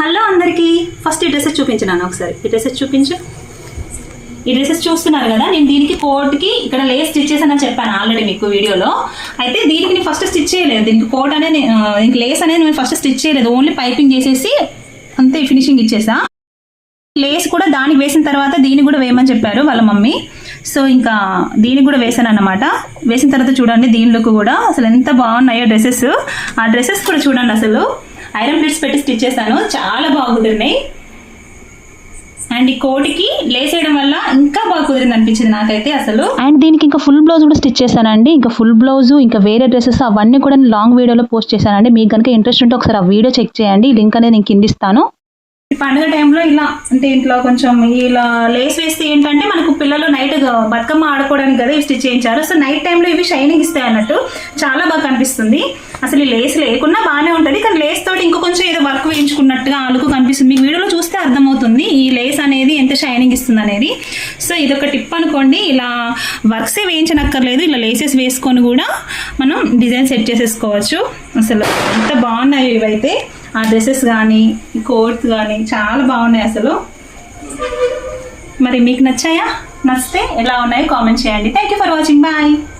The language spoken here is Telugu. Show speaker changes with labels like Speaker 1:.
Speaker 1: హలో అందరికీ, ఫస్ట్ ఈ డ్రెస్సెస్ చూపించినాను. ఒకసారి ఈ డ్రెస్సెస్ చూపించు. ఈ డ్రెస్సెస్ చూస్తున్నారు కదా, నేను దీనికి కోట్కి ఇక్కడ లేస్ స్టిచ్ చేశానని చెప్పాను ఆల్రెడీ మీకు వీడియోలో. అయితే దీనికి నేను ఫస్ట్ స్టిచ్ చేయలేదు, దీనికి కోట్ అనేది దీనికి లేస్ అనేది నేను ఫస్ట్ స్టిచ్ చేయలేదు, ఓన్లీ పైపింగ్ చేసేసి అంతే ఫినిషింగ్ ఇచ్చేసా. లేస్ కూడా దానికి వేసిన తర్వాత దీనికి కూడా వేయమని చెప్పారు వాళ్ళ మమ్మీ. సో ఇంకా దీనికి కూడా వేసాను అన్నమాట. వేసిన తర్వాత చూడండి దీనిలోకి కూడా అసలు ఎంత బాగున్నాయో డ్రెస్సెస్. ఆ డ్రెస్సెస్ కూడా చూడండి, అసలు ఐరన్ ప్లేట్స్ పెట్టి స్టిచ్ చేశాను, చాలా బాగా కుదిరినాయి. అండ్ ఈ కోటికి లేస్ వేయడం వల్ల ఇంకా బాగా కుదిరింది అనిపించింది నాకైతే అసలు. అండ్ దీనికి ఇంకా ఫుల్ బ్లౌజ్ కూడా స్టిచ్ చేశానండి. ఇంకా ఫుల్ బ్లౌజ్ ఇంకా వేరే డ్రెస్సెస్ అవన్నీ కూడా లాంగ్ వీడియోలో పోస్ట్ చేశానండి. మీకు కనుక ఇంట్రెస్ట్ ఉంటే ఒకసారి ఆ వీడియో చెక్ చేయండి, లింక్ అనేది నేను కింద ఇస్తాను. ఈ పండుగ టైంలో ఇలా అంటే ఇంట్లో కొంచెం ఇలా లేస్ వేస్తే ఏంటంటే మనకు పిల్లలు నైట్ బతుకమ్మ ఆడుకోవడానికి కదా ఇవి స్టిచ్ చేయించారు. సో నైట్ టైంలో ఇవి షైనింగ్ ఇస్తాయి అన్నట్టు, చాలా బాగా కనిపిస్తుంది. అసలు ఈ లేస్ లేకున్నా బాగానే ఉంటుంది, కానీ లేస్ తోటి ఇంకో కొంచెం ఏదో వర్క్ వేయించుకున్నట్టుగా ఆలుకు కనిపిస్తుంది. మీకు వీడియోలో చూస్తే అర్థమవుతుంది ఈ లేస్ అనేది ఎంత షైనింగ్ ఇస్తుంది అనేది. సో ఇదొక టిప్ అనుకోండి, ఇలా వర్క్సే వేయించనక్కర్లేదు, ఇలా లేసెస్ వేసుకొని కూడా మనం డిజైన్ సెట్ చేసేసుకోవచ్చు. అసలు ఎంత బాగున్నాయి ఇవైతే, ఆ డ్రెస్సెస్ కానీ ఈ కోట్స్ కానీ చాలా బాగున్నాయి అసలు. మరి మీకు నచ్చాయా? నచ్చితే ఎలా ఉన్నాయో కామెంట్ చేయండి. Thank you for watching, bye.